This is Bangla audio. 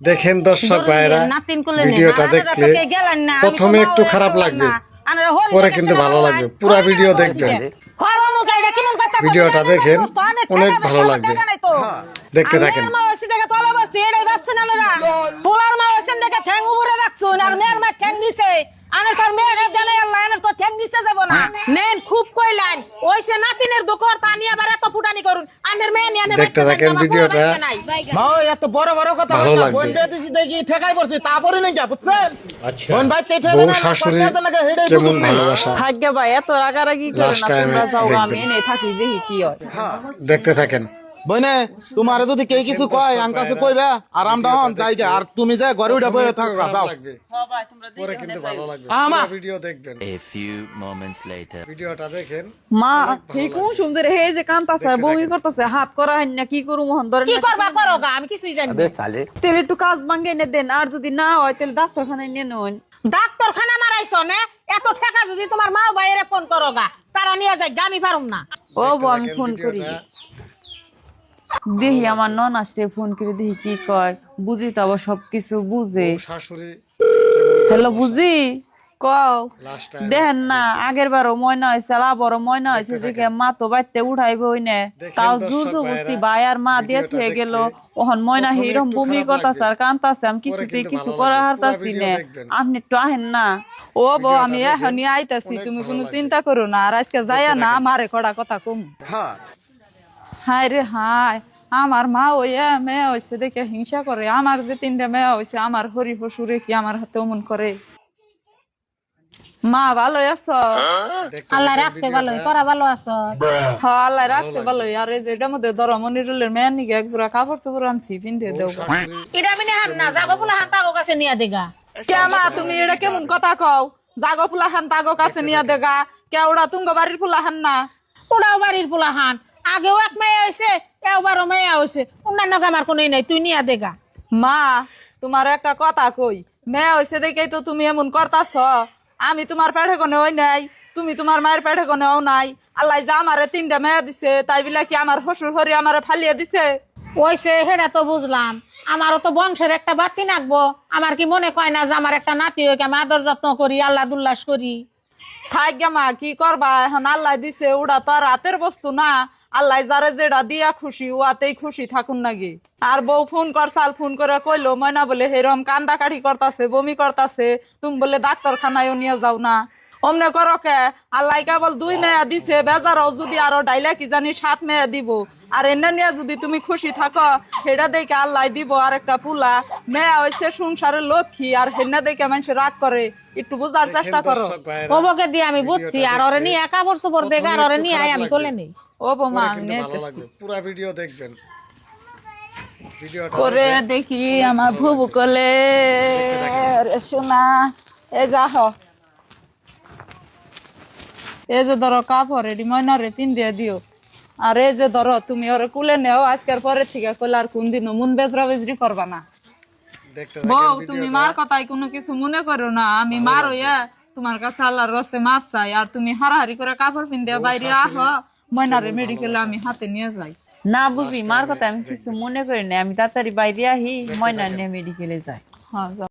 দেখেন দর্শক ভাইরা, ভিডিওটা দেখলে প্রথমে একটু খারাপ লাগবে, পরে কিন্তু ভালো লাগবে। পুরো ভিডিও দেখবেন, ভিডিওটা দেখেন, অনেক ভালো লাগবে। দেখতে থাকেন। দেখতে থাকেন ভিডিওটা, ভালো লাগবে। বউ শাশুড়ি কেমন ভালোবাসা, লাস্ট টাইমে দেখতে থাকেন। বইনে তোমার যদি কে কিছু কয় আঙ্কাছে কইবা আর আমরা হন জায়গা আর তুমি যা ঘরে উঠে বইয়ে থাকো যাও। পরে কিন্তু ভালো লাগবে। পুরো ভিডিও দেখবেন। A few moments later. ভিডিওটা দেখেন। মা ঠিক সুন্দর হে যে কান্তাছে বমি করতেছে হাত করা হয় না কি করু মোহন ধরে কি করবা করো গা আমি কিছুই জানি না। তেল একটু কাজ ভাঙ্গে এনে দেন, আর যদি না হয় তাহলে ডাক্তারখানায় নিয়ে নেন। ডাক্তারখানা মারাইছো না, এত টাকা যদি তোমার মা বাইরে ফোন করো গা তারা নিয়ে যায় গা, আমি পারুম না। ও বউ আমি ফোন করি দেখি, আমার নন আসলে ফোন করে দেখি কি কয়। বুঝি তো আবার সবকিছু বুঝে। শাশুড়ি হ্যালো বুঝি কও লাস্ট টাইম দেখেন না, আগের বারও ময়না হয়েছে, আবারও ময়না হয়েছে, দেখে মা তো বাড়িতে উঠাইবে ওই নে, তাও জোরজবস্তি ভাই আর মা দিয়ে থুয়ে গেল। ওহন ময়না হিরম বমি করতেছে আর কান্তাছে, আমি কিছুতেই কিছু করা হারতাছি না। আপনি একটু আহেন না। ও বউ আমি এখনই আইতাছি, তুমি কোনো চিন্তা করো না। আর আজকে যাইয়া না আমারে কড়া কথা কম। হায় রে হায়, আমার মা ওই মেয়ে হয়েছে দেখে হিংসা করে। আমার যে 3টা মেয়ে হয়েছে, আমার হরি হসুরে কি আমার হাতে অমন করে। মা ভালো আছো? আল্লাহ রাখছে ভালো, তোরা ভালো আছো? হ্যাঁ আল্লাহ রাখছে ভালো। আর এই যে এটার মধ্যে ধরো মনিরুলের মেয়ের নিকে এক জোড়া কাপড় চোপড় আনছি, পিন্ধে দেবো। এটা আমি হান না জাগো ফুলা হান তাগো কাছে নিয়ে দেগা। কে মা তুমি এটা কেমন কথা কও? জাগো ফুলা হান তাগো কাছে নিয়ে দেগা কে? ওরা তুঙ্গ বাড়ির ফুলা হান না? ওরাও বাড়ির ফুলা হান, আগেও এক মেয়ে হয়েছে এবারও মেয়ে হয়েছে, অন্যান্য আমার কোনোই নাই, তুই নিয়ে দেগা। মা তোমার একটা কথা কই, মেয়ে হয়েছে দেখেই তো তুমি এমন করতাছ। আমি তোমার পেটে কোনে ওই নাই, তুমি তোমার মায়ের পেটে কোনেও নাই। আল্লাহ যা আমারে 3টা মেয়ে দিছে, তাই বিলা কি আমার শ্বশুর হরি আমারে ফালিয়ে দিছে? ওইসে হেটা তো বুঝলাম, আমারও তো বংশের একটা বাতি নাকবো। আমার কি মনে কয় না যে আমার একটা নাতি হইকে আমি আদর যত্ন করি, আল্লাহ দুল্লাস করি। থাক গে মা, কি করবা এখন? আল্লাহ দিছে, ওটা তো আর রাতের বস্তু না। আল্লাহ যারে যেটা দিয়া খুশি ওয়াতেই খুশি থাকুন নাকি। আর বউ ফোন করছাল, ফোন করে কইলো ময়না বলে হেরম কান্দা কাঠি করতাছে, বমি করতাছে, তুমি বলে ডাক্তারখানায়ও নিয়ে যাও না। অমনে করো কে? আল্লাহ কেবল 2 মেয়া দিছে, বেজারও যদি আরো ডাইলা কি জানি 7 মেয়া দিব। আর এনে নিয়ে যদি তুমি খুশি থাকো, সেটা দেখে আল্লাহ দিব আর একটা পুলা। মেয়া হয়েছে সংসারের লক্ষ্মী, আর হেনা দেখে মানুষ রাগ করে। একটু বুঝার চেষ্টা করো। কবকে দিয়ে আমি বুঝছি, আর ওরে নিয়ে কাপড় চোপড় দেখে আর ওরে নিয়ে আমি কোলে নেই। ও বোমা আমি পুরো ভিডিও দেখবেন। করে দেখি আমার ভুবু কলে শোনা। এ যাহ, এই যে ধরো কাপড় রেডি ময়নারে পিন্দিয়ে দিও। আর এই যে ধরো তুমি ওরে কুলে নেও, আজকের পরে থেকে কইলে আর কোনদিনও মন বেজরা বেজরি করবা না। বউ তুমি মার কথাই কোনো কিছু মনে করো না। আমি মার হইয়া তোমার কাছে আল্লাহর রাস্তায় মাপ চাই। আর তুমি হারাহারি করে কাপড় পিন্দিয়ে বাইরে আহ, ময়নারে মেডিকেলে আমি হাতে নিয়ে যাই। না বুঝি মার কথা আমি কিছু মনে করি না, আমি তাড়াতাড়ি বাইরে আহি, ময়না নিয়ে মেডিকেলে যাই। হ্যাঁ।